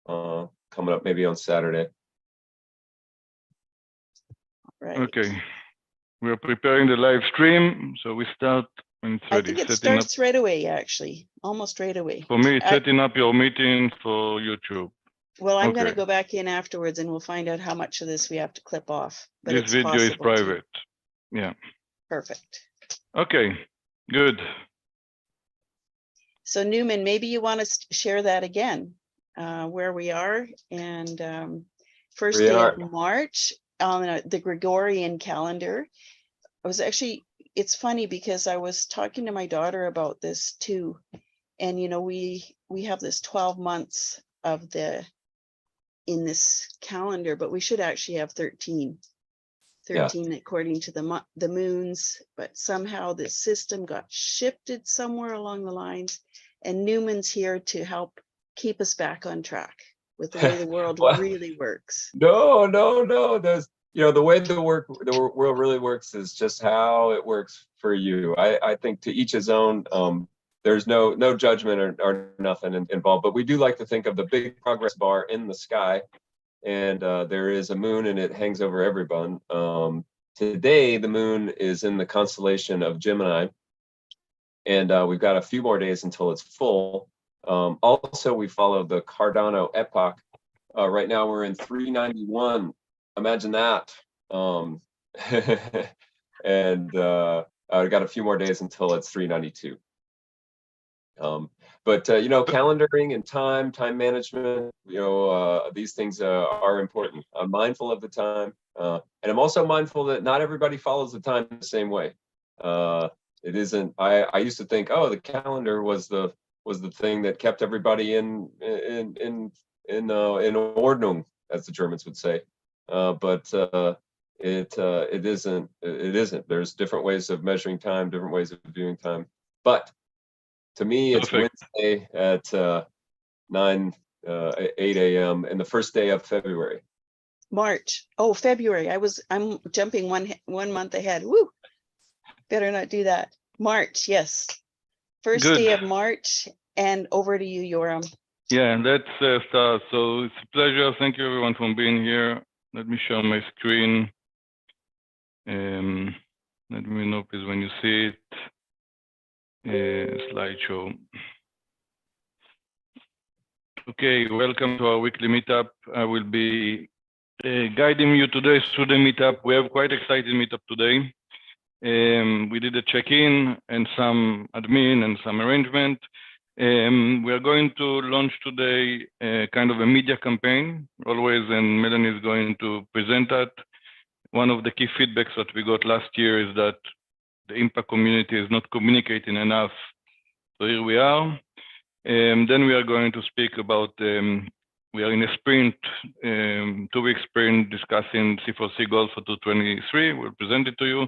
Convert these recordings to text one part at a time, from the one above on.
coming up maybe on Saturday. Right. Okay. We are preparing the live stream, so we start when it's ready. I think it starts right away, actually, almost right away. For me, it's setting up your meeting for YouTube. Well, I'm going to Okay. go back in afterwards and we'll find out how much of this we have to clip off. But This it's video is possible private. to. Yeah. Perfect. Okay, good. So Newman, maybe you want to share that again, where we are, and first day of March on the Gregorian calendar. I was actually, it's funny because I was talking to my daughter about this too. And, you know, we have this 12 months of in this calendar, but we should actually have 13 according to the moons, but somehow the system got shifted somewhere along the lines, and Newman's here to help keep us back on track with the way the world really works. No. There's, you know, the way the world really works is just how it works for you. I think to each his own. There's no judgment or nothing involved, but we do like to think of the big progress bar in the sky, and there is a moon and it hangs over everyone. Today, the moon is in the constellation of Gemini, and we've got a few more days until it's full. Also, we follow the Cardano epoch. Right now, we're in 391. Imagine that. And I've got a few more days until it's 392. But you know, calendaring and time management, you know, these things are important. I'm mindful of the time, and I'm also mindful that not everybody follows the time the same way. It isn't. I used to think, oh, the calendar was the thing that kept everybody in Ordnung, as the Germans would say. But it isn't. It isn't. There's different ways of measuring time, different ways of viewing time, but to me, it's Wednesday at 8 a.m. and the first day of February. March. Oh, February. I'm jumping one month ahead. Woo! Better not do that. March, yes. First day of March, and over to you, Yoram. Yeah, let's start. So it's a pleasure. Thank you everyone for being here. Let me share my screen. Let me know please when you see it. Slideshow. Okay, welcome to our weekly meetup. I will be guiding you today through the meetup. We have quite exciting meetup today. We did a check-in and some admin and some arrangement. We are going to launch today kind of a media campaign, always, and Melanie is going to present that. One of the key feedbacks that we got last year is that the impact community is not communicating enough. So here we are. Then we are going to speak about, we are in a sprint, 2-week sprint discussing C4C goals for 2023. We'll present it to you.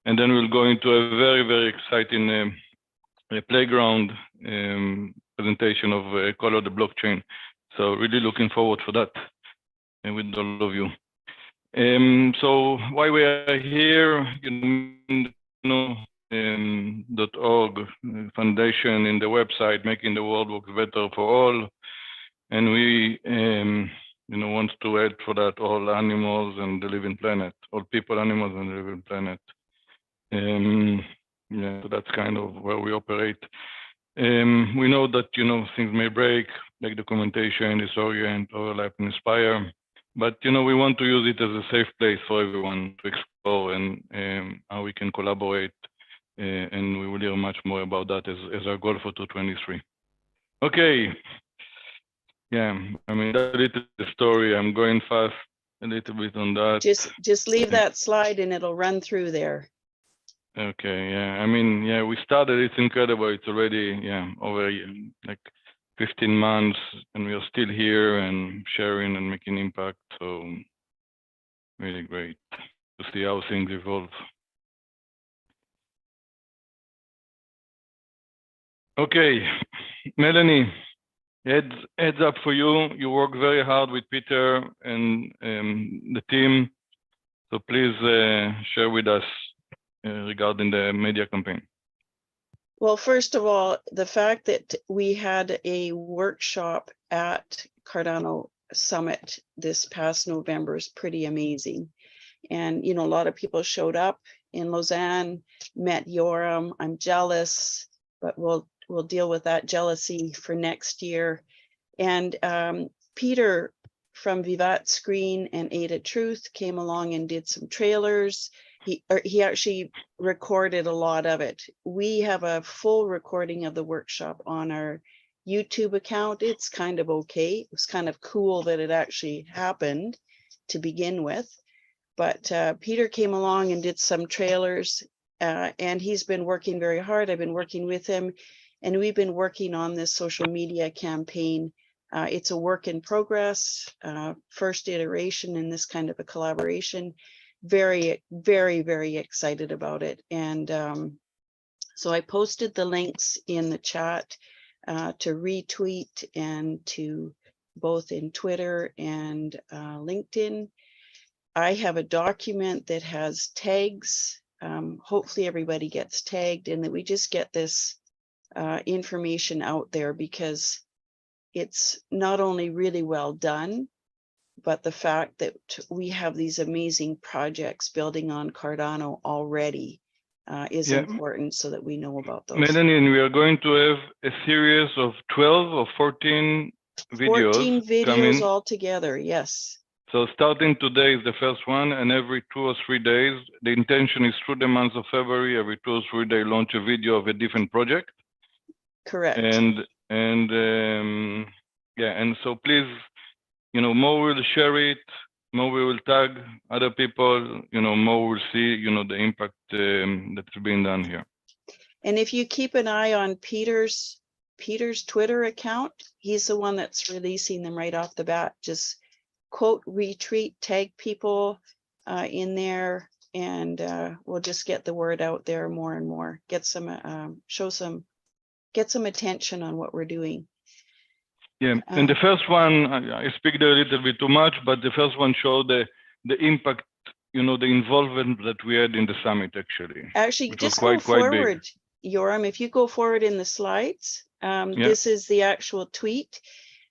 And then we'll go into a very, very exciting playground presentation of Color the Blockchain. So really looking forward for that and with all of you. So why we are here, .org foundation in the website, making the world work better for all, and we want to add for that all animals and the living planet, all people, animals, and the living planet. Yeah, so that's kind of where we operate. We know that things may break, like documentation, disorient, overlap, and inspire. But we want to use it as a safe place for everyone to explore and how we can collaborate. And we will hear much more about that as our goal for 2023. Okay. Yeah, I mean, that's a little the story. I'm going fast a little bit on that. Just leave that slide and it'll run through there. Okay, yeah. I mean, yeah, we started. It's incredible. It's already, over like 15 months, and we are still here and sharing and making impact. So really great to see how things evolve. Okay, Melanie, heads up for you. You work very hard with Peter and the team. So please share with us regarding the media campaign. Well, first of all, the fact that we had a workshop at Cardano Summit this past November is pretty amazing. And, you know, a lot of people showed up in Lausanne, met Yoram. I'm jealous, but we'll deal with that jealousy for next year. And Peter from Vivat Screen and AdaTruth came along and did some trailers. He actually recorded a lot of it. We have a full recording of the workshop on our YouTube account. It's kind of okay. It was kind of cool that it actually happened to begin with. But Peter came along and did some trailers, and he's been working very hard. I've been working with him, and we've been working on this social media campaign. It's a work in progress, first iteration in this kind of a collaboration. Very, very, very excited about it. And so I posted the links in the chat to retweet and to both in Twitter and LinkedIn. I have a document that has tags. Hopefully everybody gets tagged and that we just get this information out there, because it's not only really well done, but the fact that we have these amazing projects building on Cardano already is important, so that we know about those. Melanie, we are going to have a series of 12 or 14 videos. 14 videos altogether, yes. So starting today is the first one, and every 2 or 3 days, the intention is through the month of February, every 2 or 3 days, launch a video of a different project. Correct. And so please, you know, more will share it, more we will tag other people, you know, more will see, you know, the impact that's being done here. And if you keep an eye on Peter's Twitter account, he's the one that's releasing them right off the bat. Just quote, retweet, tag people in there, and we'll just get the word out there more and more. Get some, get some attention on what we're doing. Yeah, and the first one, I speak there a little bit too much, but the first one showed the impact, you know, the involvement that we had in the summit, actually. Actually, just go forward, Yoram. If you go forward in the slides, this is the actual tweet.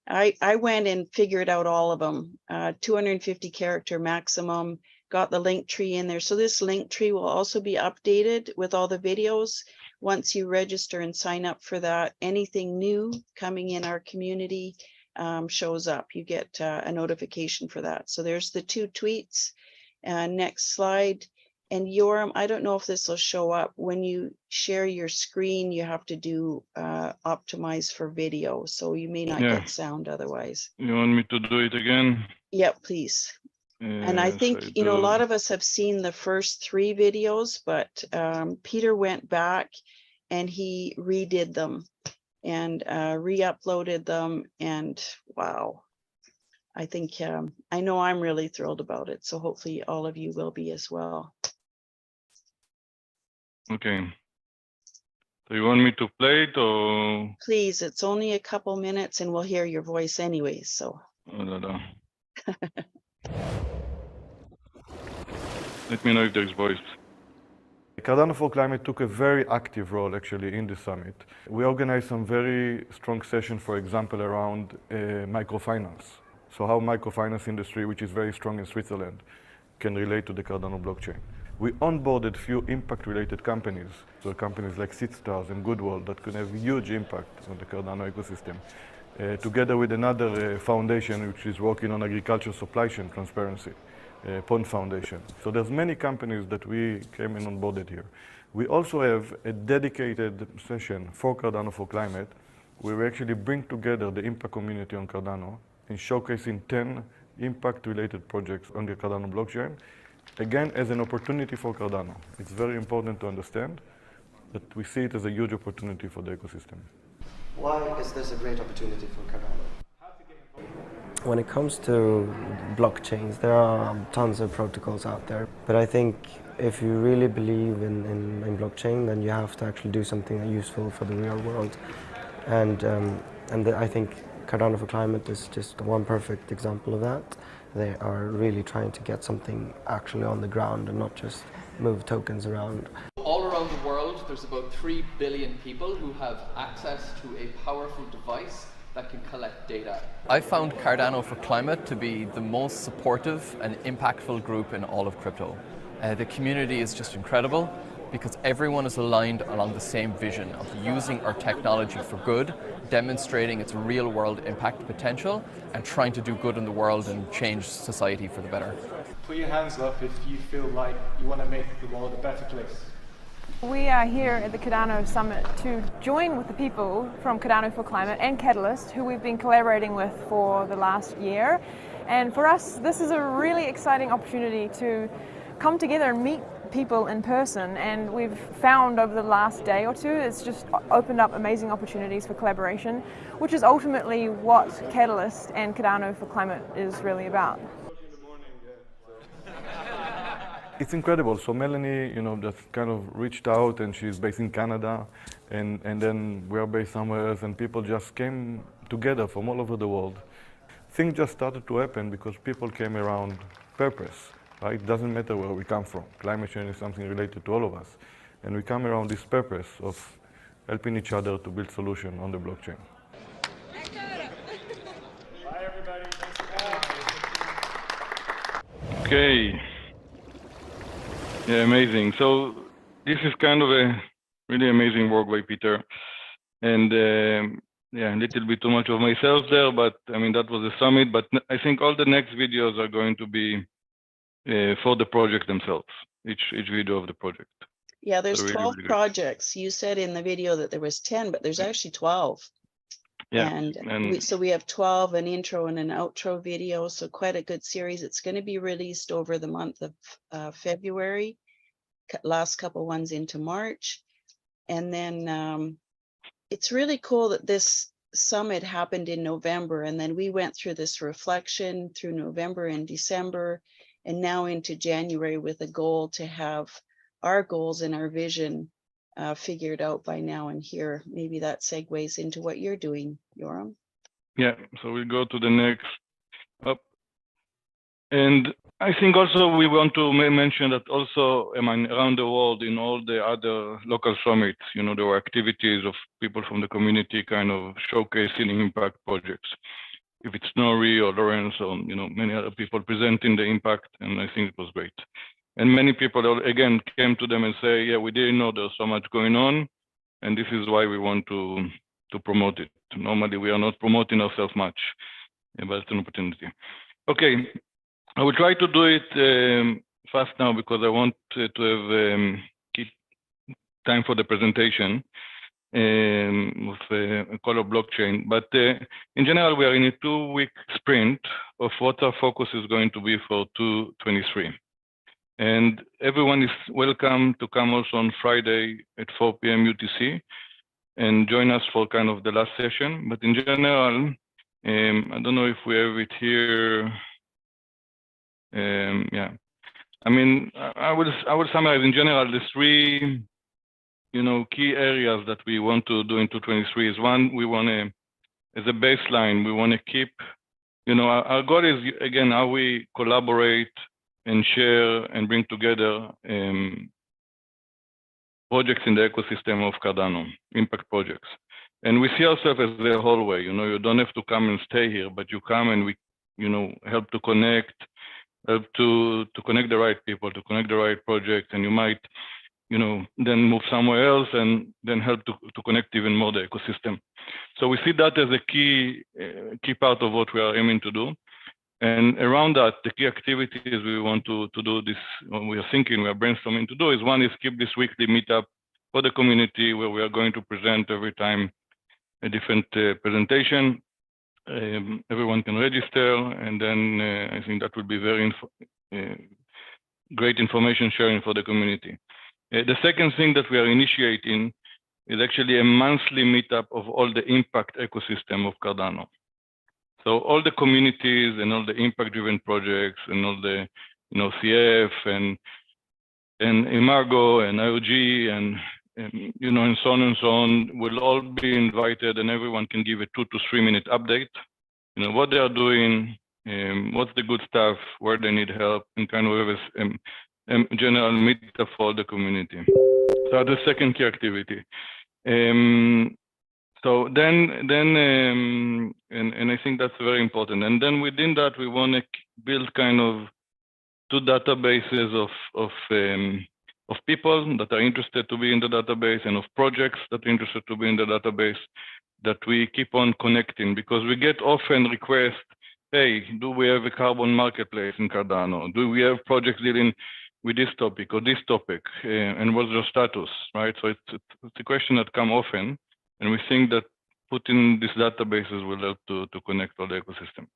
I went and figured out all of them, 250 character maximum, got the link tree in there. So this link tree will also be updated with all the videos. Once you register and sign up for that, anything new coming in our community shows up. You get a notification for that. So there's the 2 tweets. Next slide. And Yoram, I don't know if this will show up. When you share your screen, you have to do optimize for video. So you may not get sound otherwise. You want me to do it again? Yeah, please. And I think, you know, a lot of us have seen the first 3 videos, but Peter went back and he redid them and re-uploaded them. And wow, I think, I know I'm really thrilled about it. So hopefully all of you will be as well. Okay. So you want me to play it or? Please, it's only a couple minutes and we'll hear your voice anyway, so. Let me know if there's voice. Cardano for Climate took a very active role actually in the summit. We organized some very strong sessions, for example, around microfinance. So how microfinance industry, which is very strong in Switzerland, can relate to the Cardano blockchain. We onboarded few impact-related companies, so companies like SeedStars and Goodworld that could have huge impact on the Cardano ecosystem, together with another foundation which is working on agriculture supply chain transparency. Pond Foundation. So there's many companies that we came in onboarded here. We also have a dedicated session for Cardano for Climate, where we actually bring together the impact community on Cardano in showcasing 10 impact-related projects on the Cardano blockchain, again, as an opportunity for Cardano. It's very important to understand that we see it as a huge opportunity for the ecosystem. Why is this a great opportunity for Cardano? When it comes to blockchains, there are tons of protocols out there. But I think if you really believe in blockchain, then you have to actually do something that's useful for the real world. And I think Cardano for Climate is just one perfect example of that. They are really trying to get something actually on the ground and not just move tokens around. All around the world, there's about 3 billion people who have access to a powerful device that can collect data. I found Cardano for Climate to be the most supportive and impactful group in all of crypto. The community is just incredible because everyone is aligned along the same vision of using our technology for good, demonstrating its real-world impact potential, and trying to do good in the world and change society for the better. Put your hands up if you feel like you want to make the world a better place. We are here at the Cardano Summit to join with the people from Cardano for Climate and Catalyst, who we've been collaborating with for the last year. And for us, this is a really exciting opportunity to come together and meet people in person, and we've found over the last day or two it's just opened up amazing opportunities for collaboration, which is ultimately what Catalyst and Cardano for Climate is really about. It's incredible. So Melanie, just kind of reached out, and she's based in Canada, and then we are based somewhere else, and people just came together from all over the world. Things just started to happen because people came around purpose. Right? It doesn't matter where we come from. Climate change is something related to all of us. And we come around this purpose of helping each other to build solutions on the blockchain. Bye, everybody. Thanks for coming. Okay. Yeah, amazing. So this is kind of a really amazing work by Peter. And yeah, a little bit too much of myself there, but I mean, that was the summit. But I think all the next videos are going to be for the project themselves, each video of the project. Yeah, there's really, 12 really projects. You said in the video that there was 10, but there's actually 12. Yeah, And so we have 12, an intro and an outro video, so quite a good series. It's going to be released over the month of February, last couple ones into March. And then it's really cool that this summit happened in November, and then we went through this reflection through November and December, and now into January with a goal to have our goals and our vision figured out by now and here. Maybe that segues into what you're doing, Yoram. Yeah, so we'll go to the next up. And I think also we want to mention that also around the world in all the other local summits, there were activities of people from the community kind of showcasing impact projects. If it's Nori or Lawrence or many other people presenting the impact, and I think it was great. And many people again came to them and say, yeah, we didn't know there's so much going on, and this is why we want to promote it. Normally we are not promoting ourselves much, but it's an opportunity. Okay, I will try to do it fast now because I want to have keep time for the presentation with a color blockchain. But in general, we are in a 2-week sprint of what our focus is going to be for 2023. And everyone is welcome to come also on Friday at 4 p.m. UTC and join us for kind of the last session. But in general, I don't know if we have it here. Yeah, I mean, I will summarize in general the 3 key areas that we want to do in 2023 is one, we want to, as a baseline, we want to keep, our goal is, again, how we collaborate and share and bring together projects in the ecosystem of Cardano, impact projects. And we see ourselves as the whole way, you don't have to come and stay here, but you come and we, help to connect, help to connect the right people, to connect the right projects, and you might, then move somewhere else and then help to connect even more the ecosystem. So we see that as a key part of what we are aiming to do. And around that, the key activities we want to do this, we are thinking, we are brainstorming to do is one is keep this weekly meetup for the community where we are going to present every time a different presentation. Everyone can register, and then I think that would be very great information sharing for the community. The second thing that we are initiating is actually a monthly meetup of all the impact ecosystem of Cardano. So all the communities and all the impact-driven projects and all the, CF and Imago and IOG and so on will all be invited, and everyone can give a 2 to 3 minute update. What they are doing, what's the good stuff, where they need help, and kind of have a general meetup for the community. So the second key activity. So and I think that's very important. And then within that, we want to build kind of two databases of people that are interested to be in the database and of projects that are interested to be in the database that we keep on connecting, because we get often requests, hey, do we have a carbon marketplace in Cardano? Do we have projects dealing with this topic or this topic? And what's their status, right? So it's a question that come often, and we think that putting these databases will help to connect all the ecosystem.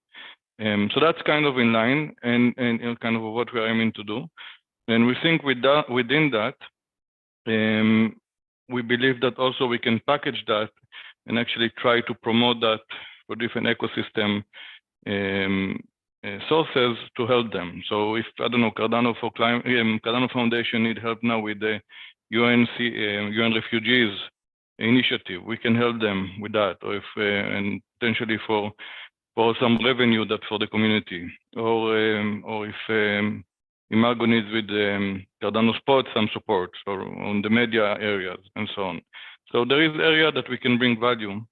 So that's kind of in line and kind of what we're aiming to do. And we think within that, we believe that also we can package that and actually try to promote that for different ecosystem sources to help them. So if, I don't know, Cardano for Climate, Cardano Foundation need help now with the UN Refugees Initiative, we can help them with that, or if and potentially for some revenue that for the community, or if Imago needs with Cardano Spot some support, or on the media areas and so on. So there is area that we can bring value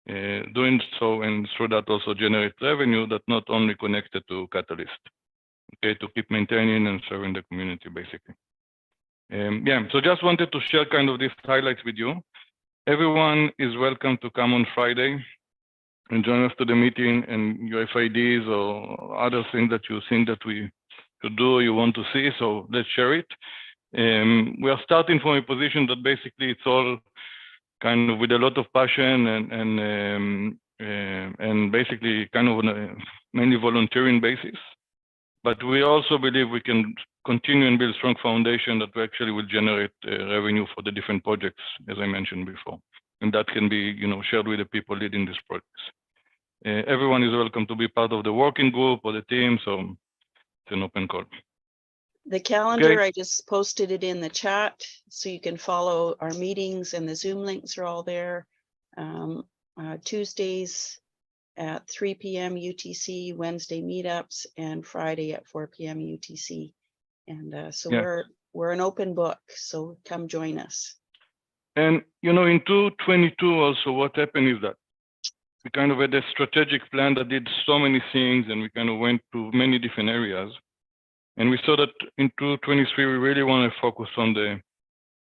doing so, and through that also generate revenue that not only connected to Catalyst, okay, to keep maintaining and serving the community basically. Yeah, so just wanted to share kind of these highlights with you. Everyone is welcome to come on Friday and join us to the meeting, and your FIDs or other things that you think that we should do or you want to see, so let's share it. We are starting from a position that basically it's all kind of with a lot of passion and basically kind of on a mainly volunteering basis. But we also believe we can continue and build strong foundation that we actually will generate revenue for the different projects, as I mentioned before. And that can be, you know, shared with the people leading these projects. Everyone is welcome to be part of the working group or the team, so it's an open call. The calendar, Okay. I just posted it in the chat, so you can follow our meetings, and the Zoom links are all there. Tuesdays at 3 p.m. UTC, Wednesday meetups, and Friday at 4 p.m. UTC. And so Yeah. we're an open book, so come join us. And, you know, in 2022 also, what happened is that we kind of had a strategic plan that did so many things, and we kind of went to many different areas. And we saw that in 2023, we really want to focus on the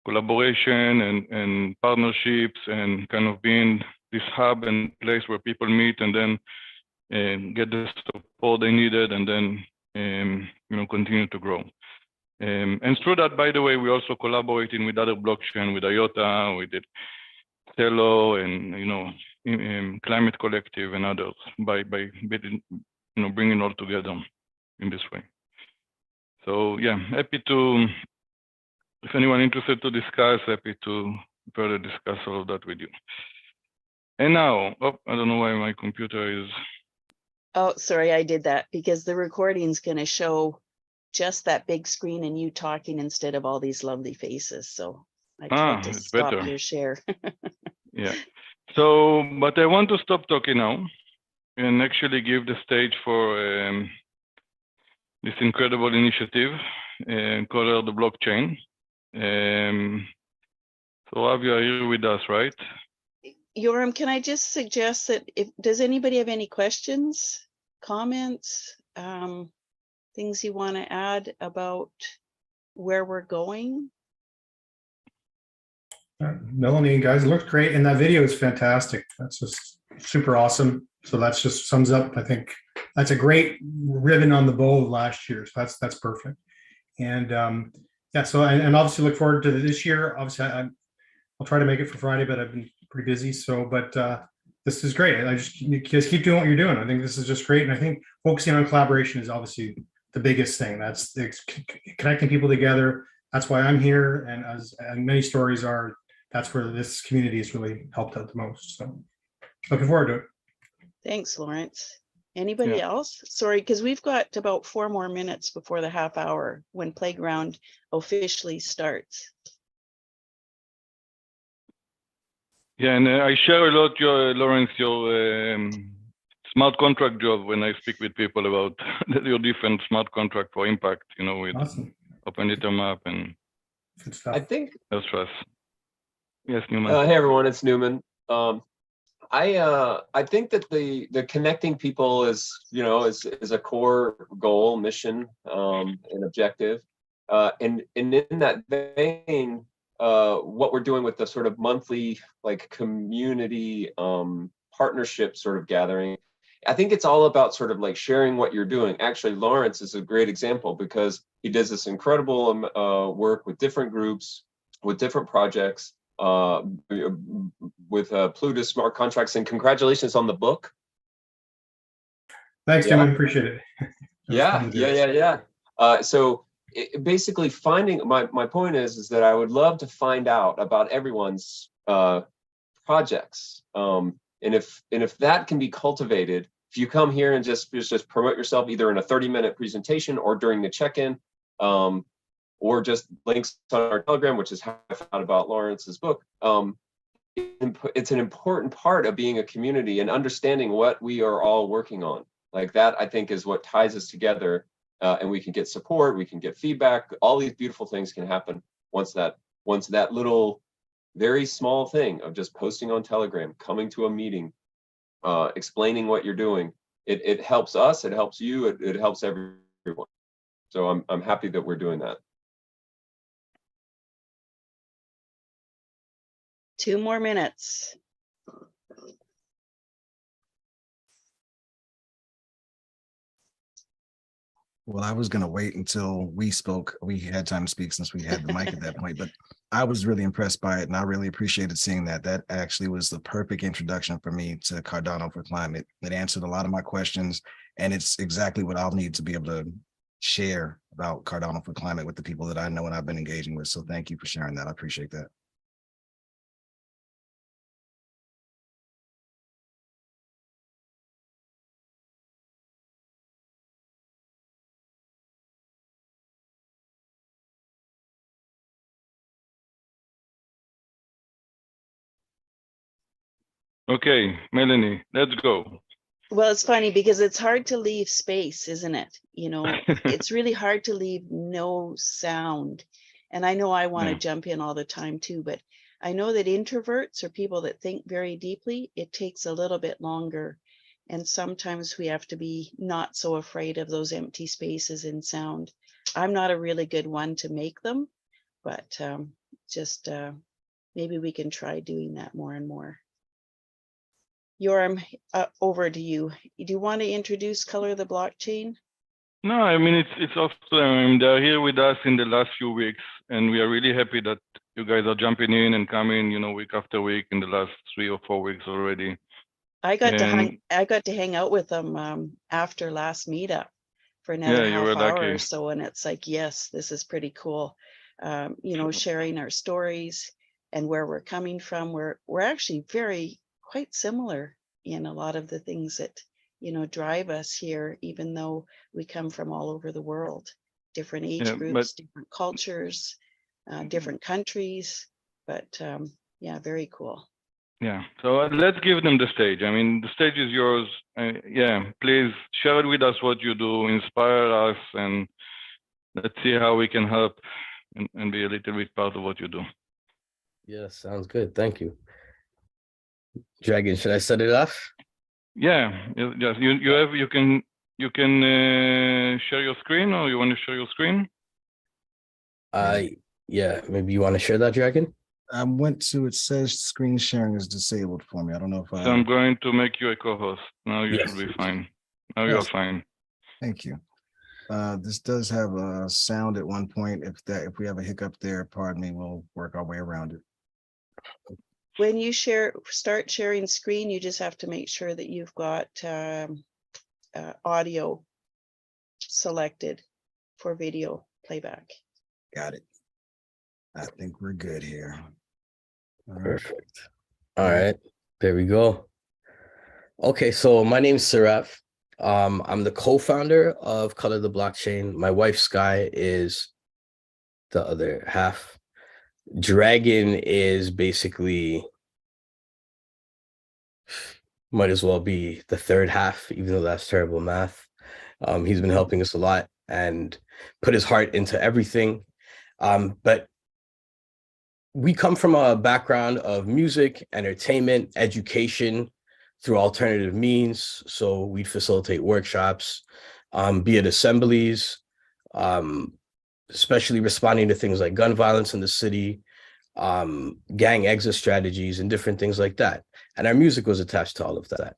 collaboration and partnerships and kind of being this hub and place where people meet and then get the support they needed, and then, you know, continue to grow. And through that, by the way, we also collaborating with other blockchain, with IOTA, we did Telo, and, you know, Climate Collective and others by you know, bringing all together in this way. So yeah, happy to, if anyone interested to discuss, happy to further discuss all of that with you. And now, oh, I don't know why my computer is. Oh, sorry, I did that because the recording's going to show just that big screen and you talking instead of all these lovely faces. So I tried to It's stop better. your share. Yeah. So, but I want to stop talking now and actually give the stage for this incredible initiative called the blockchain. So Sourav, you are here with us, right? Yoram, can I just suggest that does anybody have any questions, comments, things you want to add about where we're going? Melanie, guys, it looked great, and that video is fantastic. That's just super awesome. So that's just sums up, I think, that's a great ribbon on the bow of last year. So that's perfect. And yeah, so and obviously look forward to this year. Obviously, I'll try to make it for Friday, but I've been pretty busy. So, but this is great. You just keep doing what you're doing. I think this is just great. And I think focusing on collaboration is obviously the biggest thing. That's connecting people together. That's why I'm here. And many stories are, that's where this community has really helped out the most. So looking forward to it. Thanks, Lawrence. Anybody else? Sorry, because we've got about 4 more minutes before the half hour when Playground officially starts. Yeah, and I share a lot, Lawrence, your smart contract job when I speak with people about your different smart contract for impact, you know, with Awesome. Open Map and I think. Trust. Yes, Newman. Hey everyone, it's Newman. I think that the connecting people is, you know, is a core goal, mission, and objective. And in that vein, what we're doing with the sort of monthly like community partnership sort of gathering, I think it's all about sort of like sharing what you're doing. Actually, Lawrence is a great example because he does this incredible work with different groups, with different projects, with Plutus smart contracts, and congratulations on the book. Thanks, Yeah. Tim. I appreciate it. So basically finding, my point is that I would love to find out about everyone's projects. And if that can be cultivated, if you come here and just promote yourself either in a 30-minute presentation or during the check-in, or just links on our Telegram, which is how I found about Lawrence's book. It's an important part of being a community and understanding what we are all working on. Like that, I think, is what ties us together, and we can get support, we can get feedback. All these beautiful things can happen once that little, very small thing of just posting on Telegram, coming to a meeting, explaining what you're doing. It helps us, it helps you, it helps everyone. So I'm happy that we're doing that. 2 more minutes. Well, I was going to wait until we spoke. We had time to speak since we had the mic at that point, but I was really impressed by it, and I really appreciated seeing that. That actually was the perfect introduction for me to Cardano for Climate. It answered a lot of my questions, and it's exactly what I'll need to be able to share about Cardano for Climate with the people that I know and I've been engaging with. So thank you for sharing that. I appreciate that. Okay, Melanie, let's go. Well, it's funny because it's hard to leave space, isn't it? You know, it's really hard to leave no sound. And I know I want to jump in all the time too, but I know that introverts or people that think very deeply, it takes a little bit longer. And sometimes we have to be not so afraid of those empty spaces in sound. I'm not a really good one to make them, but maybe we can try doing that more and more. Yoram, over to you. Do you want to introduce Color the Blockchain? No, I mean, it's awesome. They're here with us in the last few weeks, and we are really happy that you guys are jumping in and coming, you know, week after week in the last 3 or 4 weeks already. I got to hang out with them after last meetup for another half hour or so, and it's like, yes, this is pretty cool. You know, sharing our stories and where we're coming from. We're actually quite similar in a lot of the things that, you know, drive us here, even though we come from all over the world, different age groups, different cultures, different countries, but yeah, very cool. Yeah, so let's give them the stage. I mean, the stage is yours. Yeah, please share it with us what you do, inspire us, and let's see how we can help and be a little bit part of what you do. Yeah, sounds good. Thank you. Dragon, should I set it off? Yeah, yes. You can share your screen, or you want to share your screen? Yeah, maybe you want to share that, Dragon? I went to, it says screen sharing is disabled for me. I don't know if So I'm going to make you a co-host. Now you should be fine. Now you're fine. Thank you. This does have a sound at one point. If we have a hiccup there, pardon me, we'll work our way around it. When you start sharing screen, you just have to make sure that you've got audio selected for video playback. Got it. I think we're good here. Perfect. All right, there we go. Okay, so my name's Sourav. I'm the co-founder of Color the Blockchain. My wife, Sky, is the other half. Dragon is basically, might as well be the third half, even though that's terrible math. He's been helping us a lot and put his heart into everything. But we come from a background of music, entertainment, education, through alternative means. So we'd facilitate workshops, be it assemblies, especially responding to things like gun violence in the city, gang exit strategies, and different things like that. And our music was attached to all of that.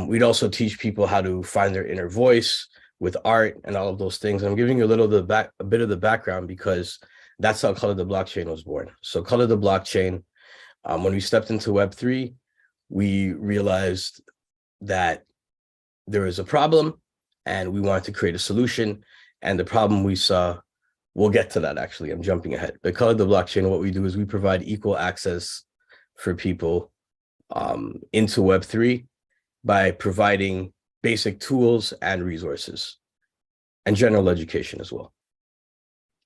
We'd also teach people how to find their inner voice with art and all of those things. I'm giving you a bit of the background because that's how Color the Blockchain was born. So Color the Blockchain, when we stepped into Web3, we realized that there was a problem and we wanted to create a solution. And the problem we saw, we'll get to that actually, I'm jumping ahead. But Color the Blockchain, what we do is we provide equal access for people into Web3 by providing basic tools and resources and general education as well.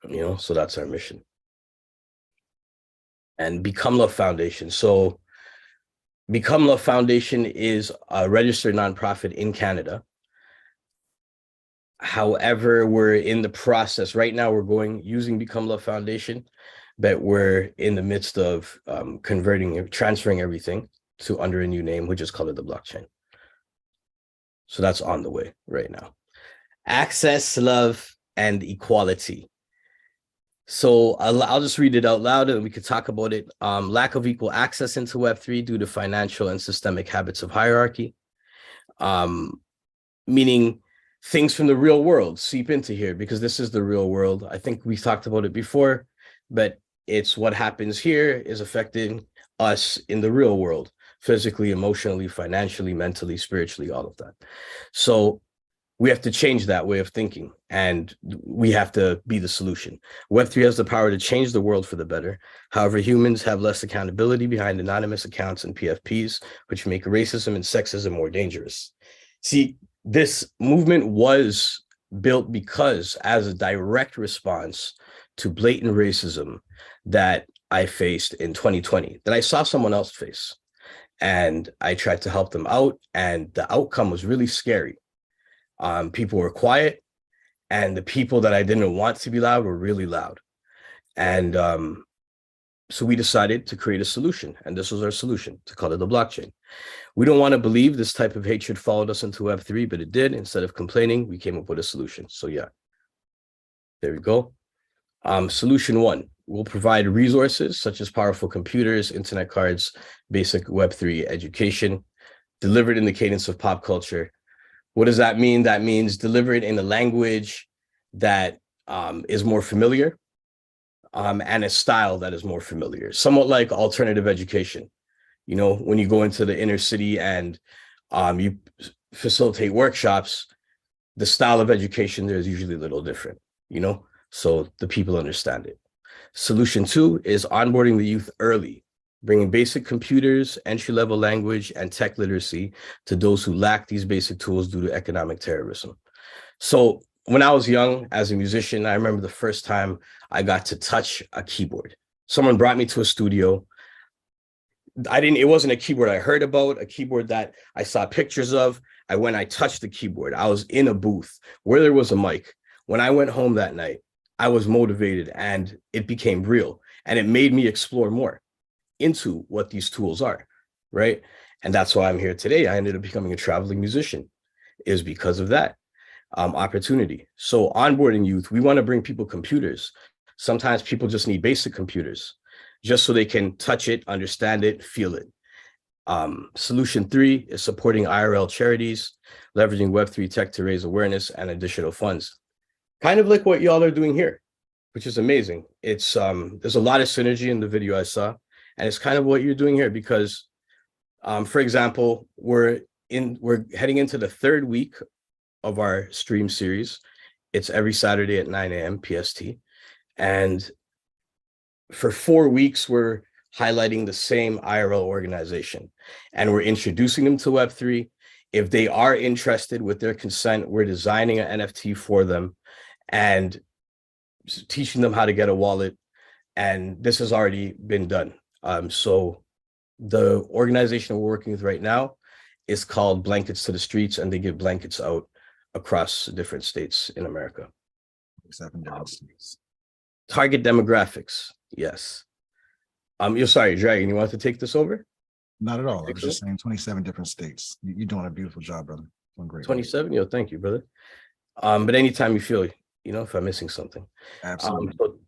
You know, so that's our mission. And Become Love Foundation. So Become Love Foundation is a registered nonprofit in Canada. However, we're in the process right now. We're using Become Love Foundation, but we're in the midst of transferring everything to under a new name, which is Color the Blockchain. So that's on the way right now. Access, love, and equality. So I'll just read it out loud and we could talk about it. Lack of equal access into Web3 due to financial and systemic habits of hierarchy. Meaning things from the real world seep into here because this is the real world. I think we talked about it before, but it's what happens here is affecting us in the real world, physically, emotionally, financially, mentally, spiritually, all of that. So we have to change that way of thinking and we have to be the solution. Web3 has the power to change the world for the better. However, humans have less accountability behind anonymous accounts and PFPs, which make racism and sexism more dangerous. See, this movement was built because as a direct response to blatant racism that I faced in 2020, that I saw someone else face. And I tried to help them out and the outcome was really scary. People were quiet and the people that I didn't want to be loud were really loud. And so we decided to create a solution, and this was our solution, to Color the Blockchain. We don't want to believe this type of hatred followed us into Web3, but it did. Instead of complaining, we came up with a solution. So yeah, there we go. Solution one, we'll provide resources such as powerful computers, internet cards, basic Web3 education, delivered in the cadence of pop culture. What does that mean? That means delivered in a language that is more familiar and a style that is more familiar, somewhat like alternative education. You know, when you go into the inner city and you facilitate workshops, the style of education there is usually a little different, you know, so the people understand it. Solution two is onboarding the youth early, bringing basic computers, entry-level language, and tech literacy to those who lack these basic tools due to economic terrorism. So when I was young as a musician, I remember the first time I got to touch a keyboard. Someone brought me to a studio. It wasn't a keyboard I heard about, a keyboard that I saw pictures of. I touched the keyboard. I was in a booth where there was a mic. When I went home that night, I was motivated and it became real. And it made me explore more into what these tools are, right? And that's why I'm here today. I ended up becoming a traveling musician, is because of that opportunity. So onboarding youth, we want to bring people computers. Sometimes people just need basic computers just so they can touch it, understand it, feel it. Solution three is supporting IRL charities, leveraging Web3 tech to raise awareness and additional funds. Kind of like what y'all are doing here, which is amazing. It's there's a lot of synergy in the video I saw. And it's kind of what you're doing here because, for example, we're heading into the third week of our stream series. It's every Saturday at 9 a.m. PST. And for 4 weeks, we're highlighting the same IRL organization and we're introducing them to Web3. If they are interested with their consent, we're designing an NFT for them and teaching them how to get a wallet. And this has already been done. So the organization we're working with right now is called Blankets to the Streets, and they give blankets out across different states in America. 7 different states. Target demographics, yes. You're sorry, Dragon, you want to take this over? Not at all. I was just saying 27 different states. You're doing a beautiful job, brother. Doing great. 27? Yo, thank you, brother. But anytime you feel, if I'm missing something. Absolutely. So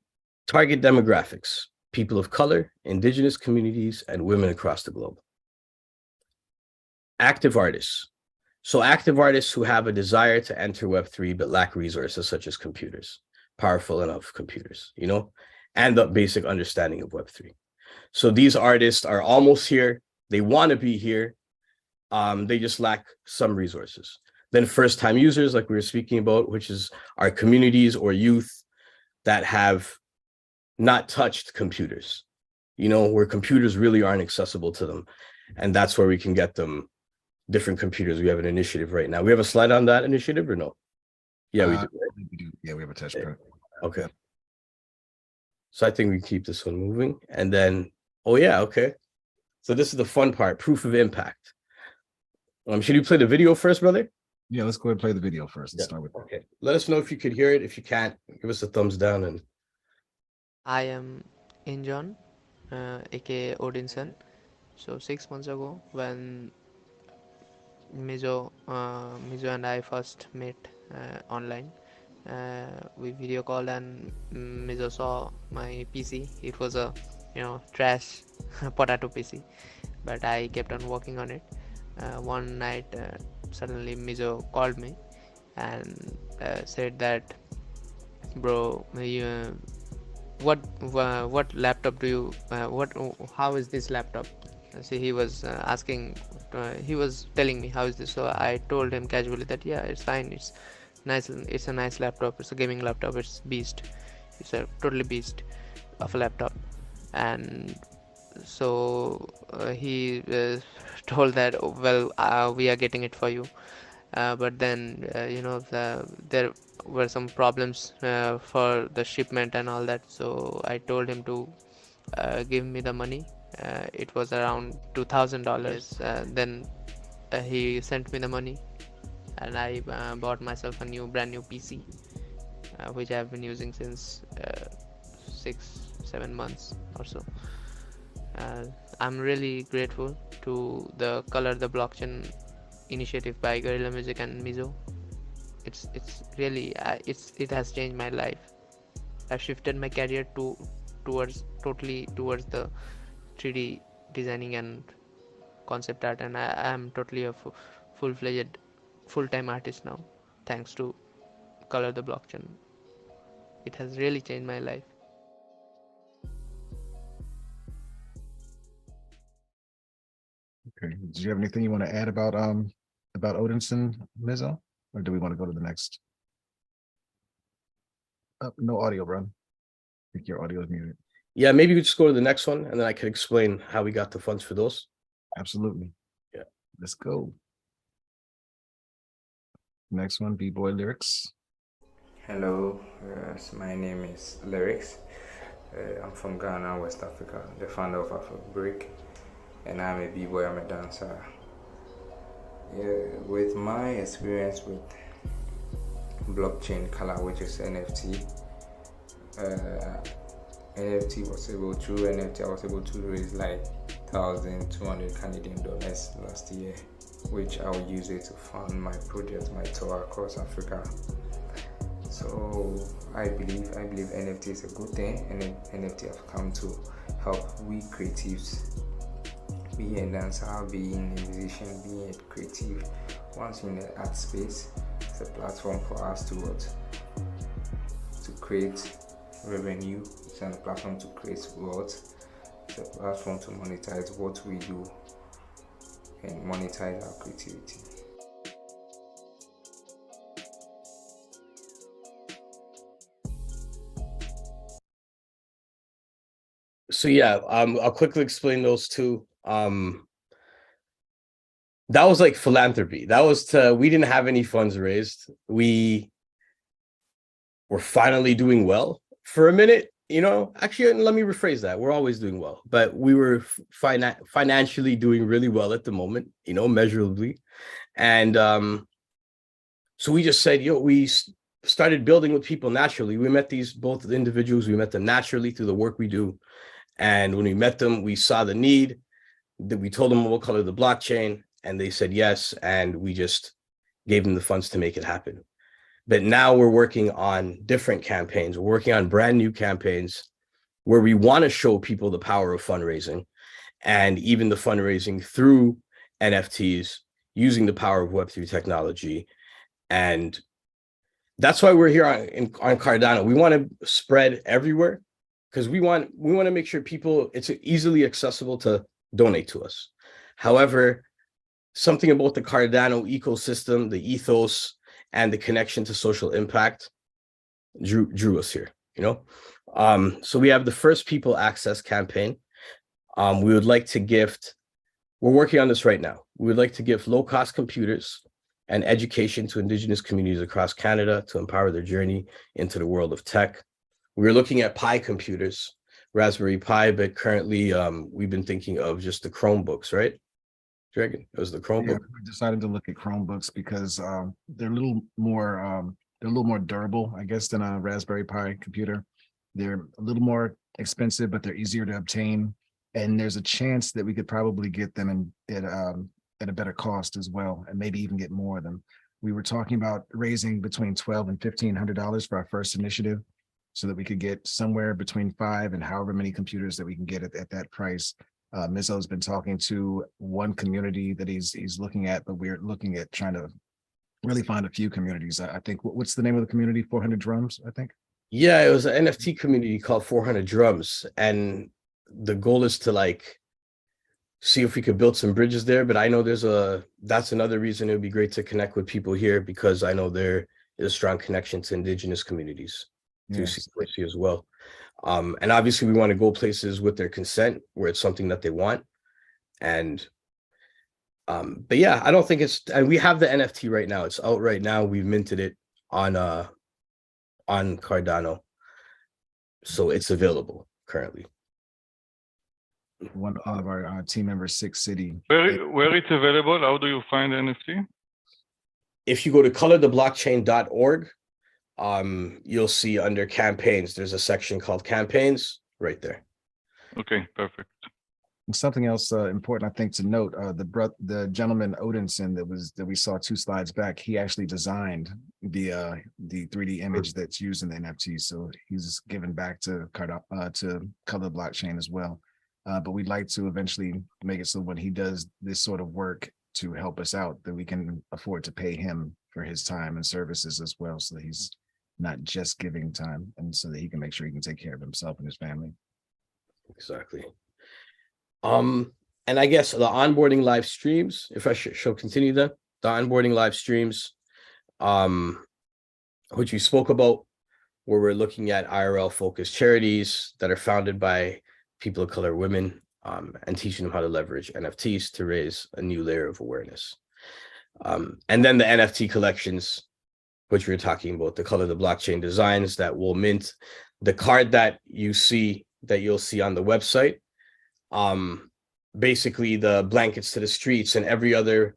target demographics, people of color, indigenous communities, and women across the globe. Active artists. So active artists who have a desire to enter Web3 but lack resources such as computers, powerful enough computers, and the basic understanding of Web3. So these artists are almost here. They want to be here. They just lack some resources. Then first-time users, like we were speaking about, which is our communities or youth that have not touched computers, where computers really aren't accessible to them. And that's where we can get them different computers. We have an initiative right now. We have a slide on that initiative or no? Yeah, we do. Right? We do. Yeah, we have a test print. Okay. So I think we keep this one moving. And then, oh yeah, okay. So this is the fun part, proof of impact. Should you play the video first, brother? Yeah, let's go ahead and play the video first. Let's start with that. Okay. Let us know if you could hear it. If you can't, give us a thumbs down. And I am Injon, aka Odinson. So 6 months ago, when Mizo and I first met online, we video called, and Mizo saw my PC. It was a trash potato PC, but I kept on working on it. One night, suddenly Mizo called me and said that, bro, what laptop do you how is this laptop? So he was asking, he was telling me how is this. So I told him casually that yeah, it's fine, it's nice, it's a nice laptop, it's a gaming laptop, it's beast, it's a totally beast of a laptop. And so he told that, oh, well, we are getting it for you, but then there were some problems for the shipment and all that. So I told him to give me the money. It was around $2,000. Then he sent me the money, and I bought myself a brand new PC, which I've been using since 6-7 months or so. I'm really grateful to the Color the Blockchain initiative by Guerrilla Music and Mizo. It's really it has changed my life. I've shifted my career towards the 3D designing and concept art, and I am totally a full-fledged full-time artist now, thanks to Color the Blockchain. It has really changed my life. Okay. Do you have anything you want to add about Odinson, Mizo, or do we want to go to the next? No audio, bro. I think your audio is muted. Yeah, maybe we just go to the next one, and then I can explain how we got the funds for those. Absolutely. Yeah. Let's go. Next one, B-Boy Lyrics. Hello, so my name is Lyrics. I'm from Ghana, West Africa, the founder of AfroBreak, and I'm a B-boy, I'm a dancer. Yeah, with my experience with blockchain color, which is NFT, through NFT I was able to raise like 1,200 Canadian dollars last year, which I will use it to fund my project, my tour across Africa. So I believe NFT is a good thing, and NFT have come to help we creatives, be a dancer, being a musician, being a creative. Once in the art space, it's a platform for us to create revenue. It's a platform to create wealth. It's a platform to monetize what we do and monetize our creativity. So yeah, I'll quickly explain those two. That was like philanthropy. That was we didn't have any funds raised. We were finally doing well for a minute, Actually, let me rephrase that. We're always doing well, but we were financially doing really well at the moment, measurably. And so we just said, we started building with people naturally. We met both individuals. We met them naturally through the work we do. And when we met them, we saw the need. we told them what color the blockchain, and they said yes, and we just gave them the funds to make it happen. But now we're working on different campaigns. We're working on brand new campaigns where we want to show people the power of fundraising, and even the fundraising through NFTs using the power of Web3 technology. And that's why we're here on Cardano. We want to spread everywhere because we want to make sure it's easily accessible to donate to us. However, something about the Cardano ecosystem, the ethos, and the connection to social impact drew us here, you know? So we have the first people access campaign. We would like to gift, we're working on this right now. We would like to give low-cost computers and education to Indigenous communities across Canada to empower their journey into the world of tech. We're looking at Pi computers, Raspberry Pi, but currently we've been thinking of just the Chromebooks, right? Dragon, it was the Chromebook. Yeah, we decided to look at Chromebooks because they're a little more durable, I guess, than a Raspberry Pi computer. They're a little more expensive, but they're easier to obtain. And there's a chance that we could probably get them at a better cost as well, and maybe even get more of them. We were talking about raising between $1,200 and $1,500 for our first initiative, so that we could get somewhere between 5 and however many computers that we can get at that price. Mizzo's been talking to one community that he's looking at, but we're looking at trying to really find a few communities. I think, what's the name of the community? 400 Drums, I think. Yeah, it was an NFT community called 400 Drums, and the goal is to see if we could build some bridges there. But I know that's another reason it would be great to connect with people here, because I know there is a strong connection to Indigenous communities through C4C as well. And obviously we want to go places with their consent where it's something that they want. And but yeah, I don't think and we have the NFT right now. It's out right now. We've minted it on Cardano, so it's available currently. One of our team members, Six City. Where it's available? How do you find the NFT? If you go to colortheblockchain.org, you'll see under campaigns, there's a section called campaigns right there. Okay, perfect. And something else important, I think, to note, the gentleman Odinson that we saw 2 slides back, he actually designed the 3D image that's used in the NFT. So he's given back to Color Blockchain as well. But we'd like to eventually make it so when he does this sort of work to help us out, that we can afford to pay him for his time and services as well, so that he's not just giving time, and so that he can make sure he can take care of himself and his family. Exactly. And I guess the onboarding live streams, if I shall continue the onboarding live streams, which we spoke about, where we're looking at IRL focused charities that are founded by people of color, women, and teaching them how to leverage NFTs to raise a new layer of awareness. And then the NFT collections, which we were talking about, the Color the Blockchain designs that will mint. The card that you'll see on the website, basically the blankets to the streets and every other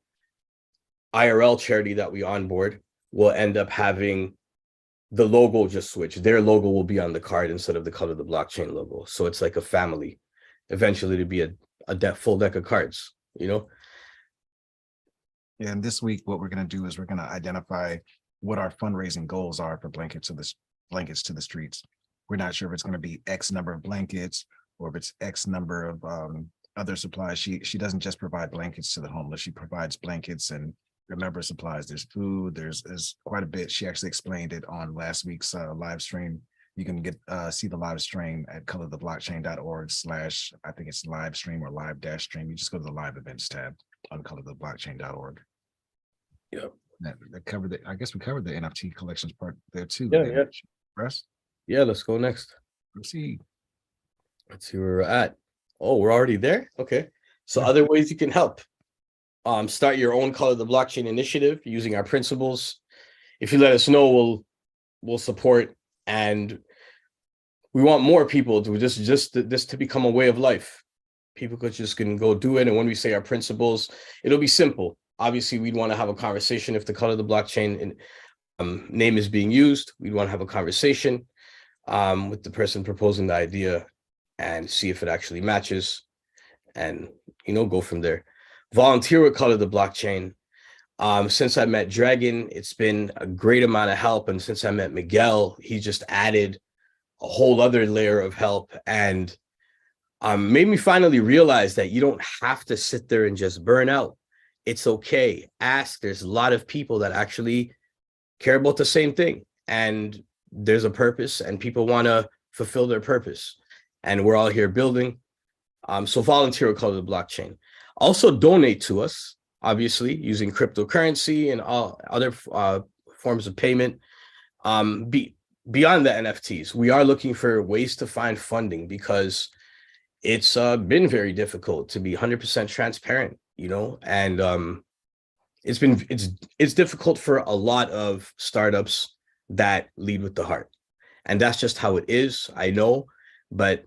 IRL charity that we onboard will end up having the logo just switch. Their logo will be on the card instead of the Color the Blockchain logo. So it's like a family, eventually to be a full deck of cards, you know? Yeah, and this week, what we're going to do is we're going to identify what our fundraising goals are for blankets to the streets. We're not sure if it's going to be X number of blankets or if it's X number of other supplies. She doesn't just provide blankets to the homeless. She provides blankets and remember supplies. There's food. There's quite a bit. She actually explained it on last week's live stream. You can see the live stream at colortheblockchain.org/ I think it's live stream or live-stream. You just go to the live events tab on colortheblockchain.org. Yeah. That covered I guess we covered the NFT collections part there too. Yeah. Russ? Yeah, let's go next. Let's see where we're at. Oh, we're already there? Okay. So other ways you can help. Start your own Color the Blockchain initiative using our principles. If you let us know, we'll support, and we want more people to this to become a way of life. People can go do it, and when we say our principles, it'll be simple. Obviously, we'd want to have a conversation if the Color the Blockchain name is being used. We'd want to have a conversation with the person proposing the idea and see if it actually matches. and, go from there. Volunteer with Color the Blockchain. Since I met Dragon, it's been a great amount of help. And since I met Miguel, he just added a whole other layer of help and made me finally realize that you don't have to sit there and just burn out. It's okay. Ask. There's a lot of people that actually care about the same thing. And there's a purpose and people want to fulfill their purpose. And we're all here building. So volunteer with Color the Blockchain. Also donate to us, obviously, using cryptocurrency and all other forms of payment. Beyond the NFTs, we are looking for ways to find funding because it's been very difficult to be 100% transparent, and it's difficult for a lot of startups that lead with the heart. And that's just how it is, I know, but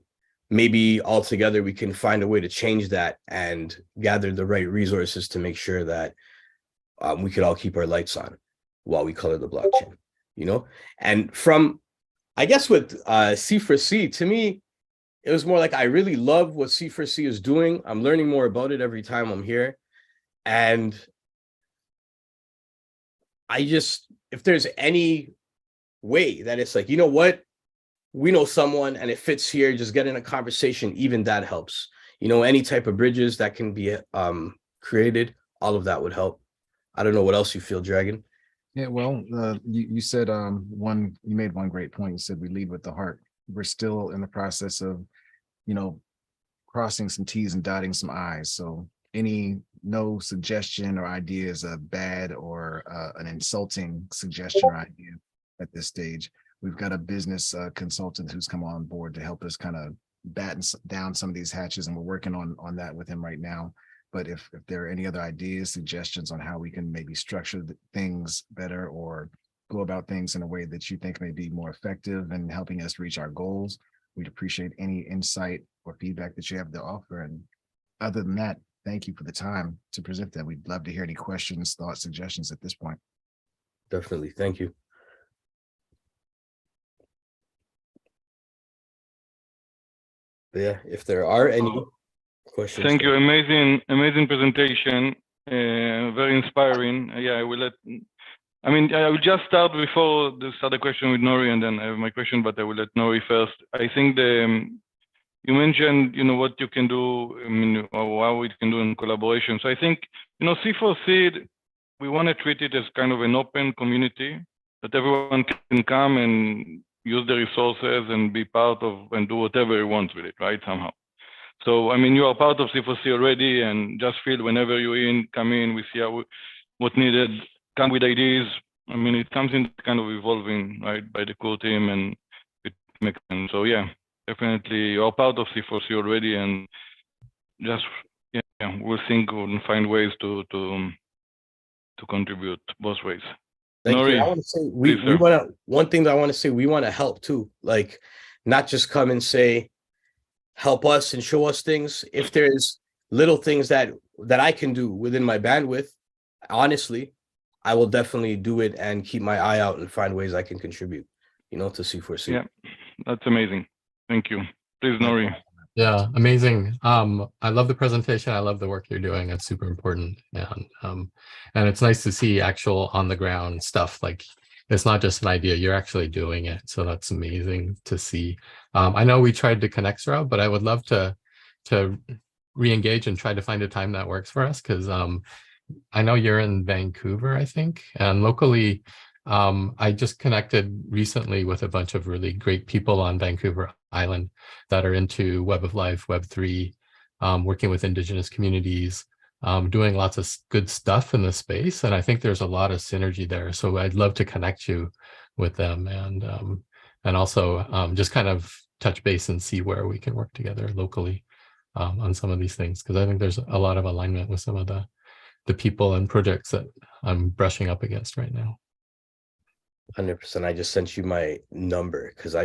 maybe altogether we can find a way to change that and gather the right resources to make sure that we could all keep our lights on while we color the blockchain, And from, I guess with C4C, to me, it was more like I really love what C4C is doing. I'm learning more about it every time I'm here. And if there's any way that it's like, what? We know someone and it fits here, just get in a conversation, even that helps. Any type of bridges that can be created, all of that would help. I don't know what else you feel, Dragon. Yeah, well, you said you made one great point. You said we lead with the heart. We're still in the process of, crossing some T's and dotting some I's. So no suggestion or idea is a bad or an insulting suggestion or idea at this stage. We've got a business consultant who's come on board to help us kind of batten down some of these hatches, and we're working on that with him right now. But if there are any other ideas, suggestions on how we can maybe structure things better or go about things in a way that you think may be more effective in helping us reach our goals, we'd appreciate any insight or feedback that you have to offer. And other than that, thank you for the time to present that. We'd love to hear any questions, thoughts, suggestions at this point. Definitely. Thank you. But yeah, if there are any questions. Thank you. Amazing presentation. Very inspiring. Yeah, I will just start before the other question with Nori, and then I have my question, but I will let Nori first. I think you mentioned, what you can do, or how we can do in collaboration. So I think, C4C, we want to treat it as kind of an open community that everyone can come and use the resources and be part of and do whatever you want with it, right? Somehow. So, you are part of C4C already, and just feel whenever you come in, we see what needed, come with ideas. It comes in kind of evolving, right, by the core team, and it makes sense. So yeah, definitely you're part of C4C already, and just, we'll think and find ways to contribute both ways. Thank Nori, you. I want to say one thing that I want to say, we want to help too, like not just come and say, help us and show us things. If there's little things that I can do within my bandwidth, honestly, I will definitely do it and keep my eye out and find ways I can contribute, to C4C. Yeah, that's amazing. Thank you. Please, Nori. Yeah, amazing. I love the presentation. I love the work you're doing. It's super important. And it's nice to see actual on the ground stuff. Like, it's not just an idea, you're actually doing it. So that's amazing to see. I know we tried to connect, Sourav, but I would love to re-engage and try to find a time that works for us, because I know you're in Vancouver, I think, and locally, I just connected recently with a bunch of really great people on Vancouver Island that are into Web of Life, Web3, working with Indigenous communities, doing lots of good stuff in the space. And I think there's a lot of synergy there. So I'd love to connect you with them, and also just kind of touch base and see where we can work together locally on some of these things, because I think there's a lot of alignment with some of the people and projects that I'm brushing up against right now. 100%. I just sent you my number because I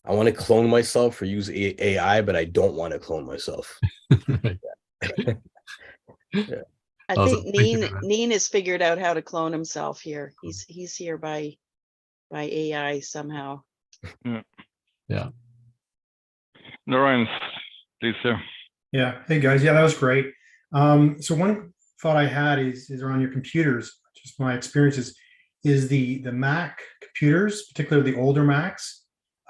want to clone myself or use AI, but I don't want to clone myself. Yeah. I think Neen has figured out how to clone himself here. He's here by AI somehow. Yeah. Lawrence, please, sir. Yeah. Hey guys. Yeah, that was great. So one thought I had is around your computers. Just my experiences is the Mac computers, particularly the older Macs.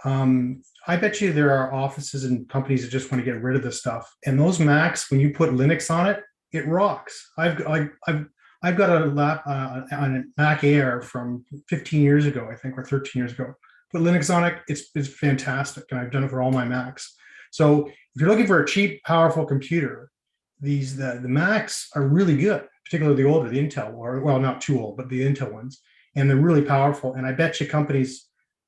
I bet you there are offices and companies that just want to get rid of this stuff. And those Macs, when you put Linux on it, it rocks. I've got a Mac Air from 15 years ago, I think, or 13 years ago. Put Linux on it, it's fantastic, and I've done it for all my Macs. So if you're looking for a cheap, powerful computer, the Macs are really good, particularly the older, the Intel, or well, not too old, but the Intel ones, and they're really powerful. And I bet you companies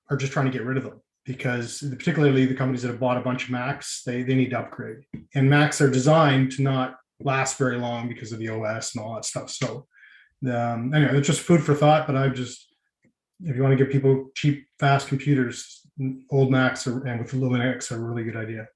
are just trying to get rid of them because, particularly the companies that have bought a bunch of Macs, they need to upgrade. And Macs are designed to not last very long because of the OS and all that stuff. So anyway, it's just food for thought. But if you want to give people cheap, fast computers, old Macs and with Linux are a really good idea.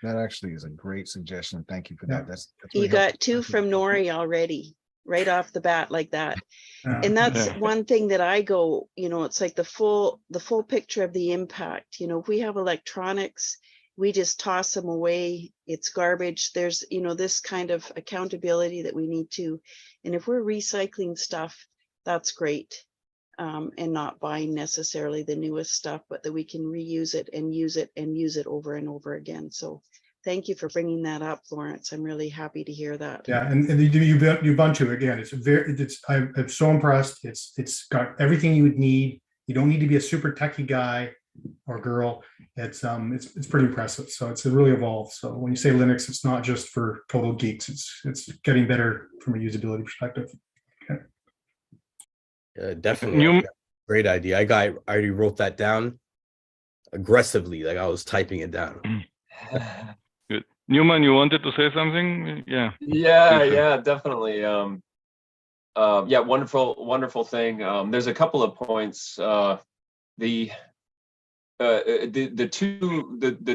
That actually is a great suggestion. Thank you for Yeah. that. That's You really got helpful. two from Nori already, right off the bat like that. And that's one thing that I go, it's like the full picture of the impact. If we have electronics, we just toss them away. It's garbage. There's, this kind of accountability that we need to. And if we're recycling stuff, that's great. And not buying necessarily the newest stuff, but that we can reuse it and use it and use it over and over again. So thank you for bringing that up, Lawrence. I'm really happy to hear that. Yeah, and the Ubuntu again, I'm so impressed. It's got everything you would need. You don't need to be a super techie guy or girl. It's pretty impressive. So it's really evolved. So when you say Linux, it's not just for total geeks. It's getting better from a usability perspective. Okay. Definitely. Great idea. I already wrote that down aggressively, like I was typing it down. Good. Newman, you wanted to say something? Yeah. Yeah, definitely. Yeah, wonderful thing. There's a couple of points. The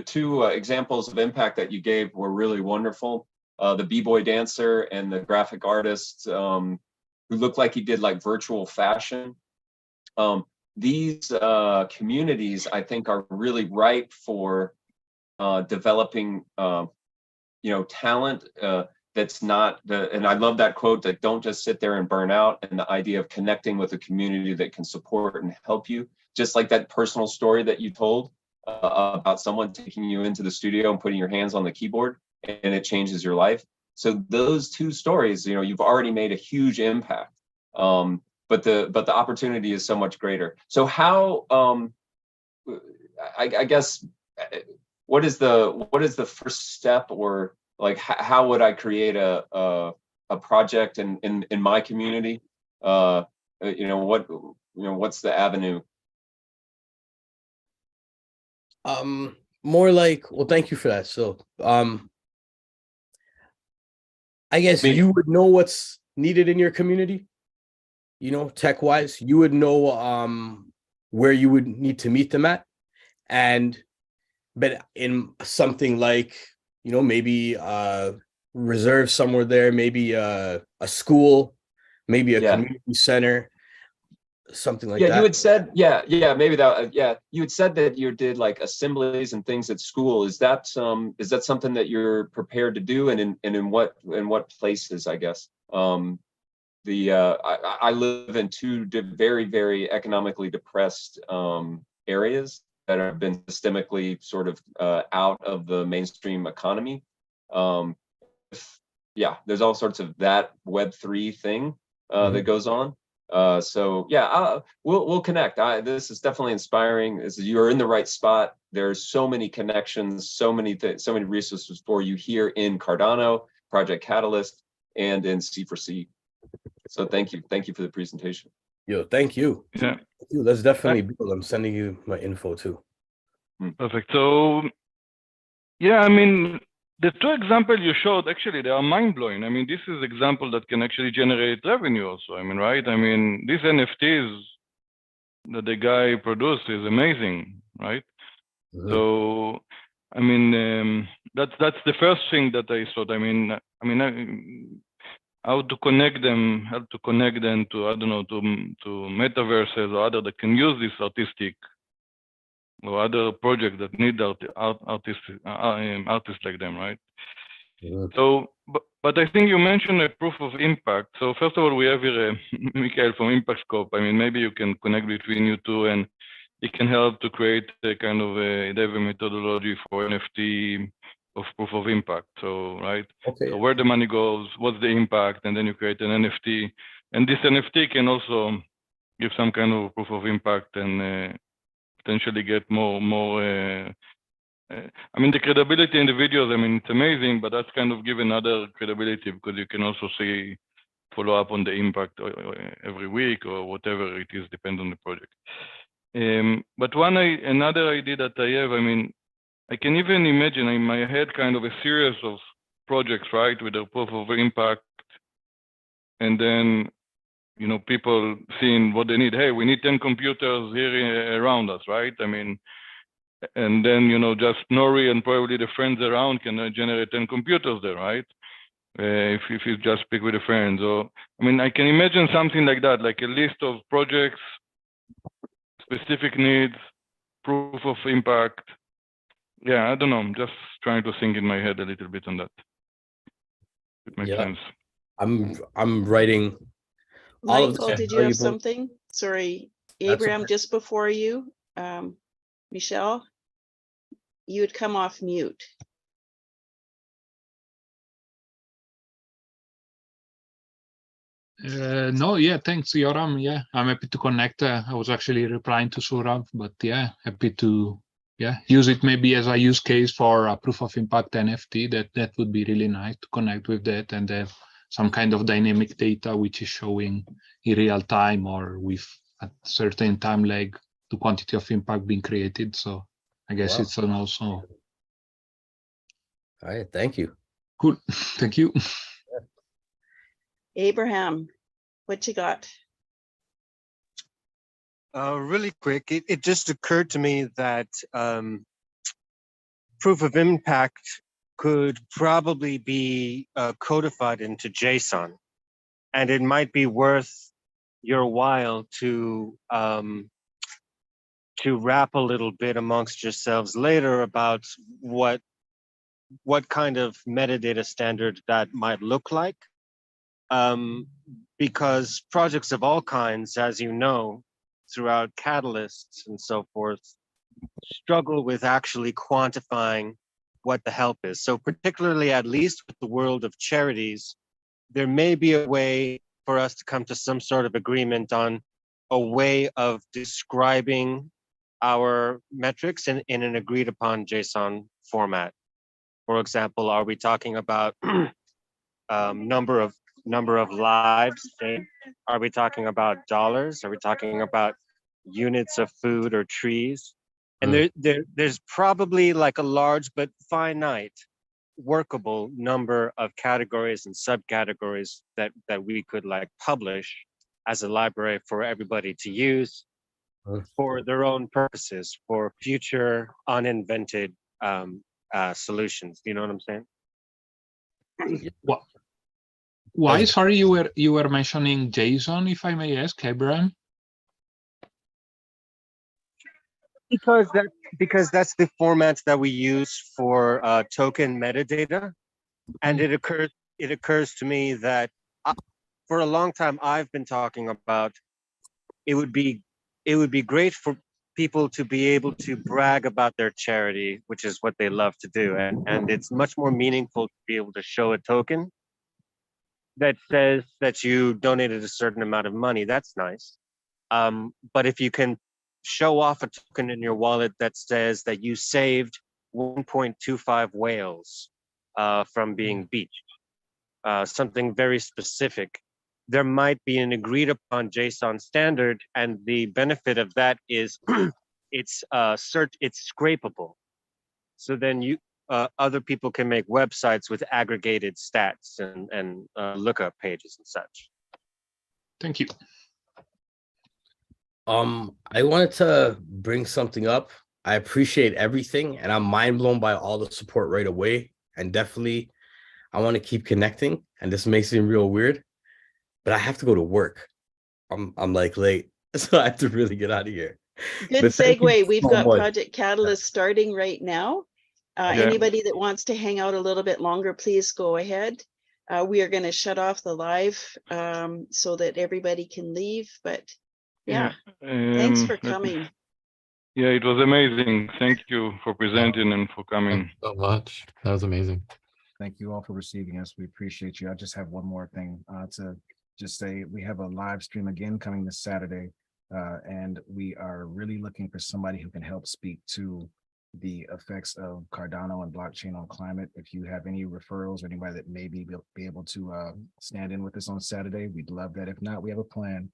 two examples of impact that you gave were really wonderful. The b-boy dancer and the graphic artist who looked like he did like virtual fashion. These communities, I think, are really ripe for developing, talent that's not and I love that quote, that don't just sit there and burn out, and the idea of connecting with a community that can support and help you, just like that personal story that you told about someone taking you into the studio and putting your hands on the keyboard and it changes your life. So those two stories, you've already made a huge impact. But the opportunity is so much greater. So how, I guess, what is the first step, or like how would I create a project in my community? What's the avenue? More like, well, thank you for that. So I guess you would know what's needed in your community, tech wise. You would know where you would need to meet them at, but in something like, maybe reserve somewhere there, maybe a school, maybe a community center, something like that. You had said, maybe that, you had said that you did like assemblies and things at school. Is that something that you're prepared to do, and in what places, I guess? I live in two very, very economically depressed areas that have been systemically sort of out of the mainstream economy. There's all sorts of that Web3 thing that goes on. We'll connect. This is definitely inspiring. You're in the right spot. There's so many connections, so many resources for you here in Cardano, Project Catalyst, and in C4C. So thank you for the presentation. Thank you. Yeah. Let's definitely build. I'm sending you my info too. Perfect. So, I mean, the two examples you showed, actually, they are mind-blowing. I mean, this is an example that can actually generate revenue also. I mean, right? I mean, these NFTs that the guy produced is amazing, right? So, I mean, that's the first thing that I thought. I mean, how to connect them to, I don't know, to metaverses or other that can use this artistic or other projects that need artists like them, right? So, but I think you mentioned a proof of impact. So first of all, we have here Michael from Impact Scope. I mean, maybe you can connect between you two, and it can help to create a kind of a methodology for NFT of proof of impact. So, right? Okay. So where the money goes, what's the impact, and then you create an NFT. And this NFT can also give some kind of proof of impact and potentially get more. I mean, the credibility in the videos, I mean, it's amazing, but that's kind of given other credibility because you can also see, follow up on the impact every week or whatever it is, depends on the project. But another idea that I have, I mean, I can even imagine in my head kind of a series of projects, right, with a proof of impact, and then, you know, people seeing what they need. Hey, we need 10 computers here around us, right? I mean, and then, you know, just Nori and probably the friends around can generate 10 computers there, right? If you just speak with the friends. Or, I mean, I can imagine something like that, like a list of projects, specific needs, proof of impact. Yeah, I don't know. I'm just trying to think in my head a little bit on that. It makes sense. I'm writing. Michael, did you have something? Sorry, Abraham, just before you, Michelle, you had come off mute. No, yeah, thanks, Yoram. Yeah, I'm happy to connect. I was actually replying to Sourav, but yeah, happy to use it maybe as a use case for a proof of impact NFT. That would be really nice to connect with that and have some kind of dynamic data which is showing in real time or with a certain time lag the quantity of impact being created. So I guess it's an also. All right, thank you. Cool, thank you. Abraham, what you got? Really quick, it just occurred to me that proof of impact could probably be codified into JSON, and it might be worth your while to rap a little bit amongst yourselves later about what kind of metadata standard that might look like. Because projects of all kinds, as you know, throughout catalysts and so forth, struggle with actually quantifying what the help is. So particularly, at least with the world of charities, there may be a way for us to come to some sort of agreement on a way of describing our metrics in an agreed upon JSON format. For example, are we talking about number of lives? Are we talking about dollars? Are we talking about units of food or trees? And there's probably like a large but finite workable number of categories and subcategories that we could like publish as a library for everybody to use for their own purposes, for future uninvented solutions. Do you know what I'm saying? What? Why? Sorry, you were mentioning JSON, if I may ask, Abraham. Because that's the format that we use for token metadata, and it occurs to me that for a long time I've been talking about it would be great for people to be able to brag about their charity, which is what they love to do, and it's much more meaningful to be able to show a token that says that you donated a certain amount of money. That's nice. But if you can show off a token in your wallet that says that you saved 1.25 whales from being beached, something very specific, there might be an agreed upon JSON standard, and the benefit of that is it's scrapable. So then other people can make websites with aggregated stats and lookup pages and such. Thank you. I wanted to bring something up. I appreciate everything, and I'm mind blown by all the support right away. And definitely, I want to keep connecting. And this may seem real weird, but I have to go to work. I'm like late, so I have to really get out of here. Good segue. We've got Project Catalyst starting right now. Anybody that wants to hang out a little bit longer, please go ahead. We are going to shut off the live so that everybody can leave. But yeah, thanks for coming. Yeah, it was amazing. Thank you for presenting and for coming. Thanks so much. That was amazing. Thank you all for receiving us. We appreciate you. I just have one more thing to just say. We have a live stream again coming this Saturday, and we are really looking for somebody who can help speak to the effects of Cardano and blockchain on climate. If you have any referrals or anybody that may be able to stand in with us on Saturday, we'd love that. If not, we have a plan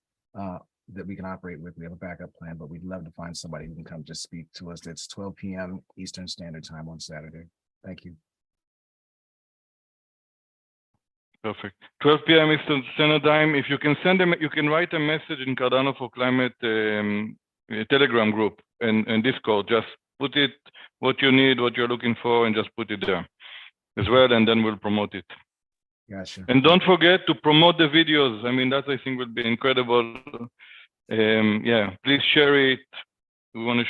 that we can operate with. We have a backup plan, but we'd love to find somebody who can come just speak to us. That's 12 p.m. Eastern Standard Time on Saturday. Thank you. Perfect. 12 p.m. Eastern Standard Time. If you can send them, you can write a message in Cardano for Climate Telegram group and Discord. Just put it what you need, what you're looking for, and just put it there as well, and then we'll promote it. Gotcha. And don't forget to promote the videos. I mean, that I think will be incredible. Yeah, please share it. We want to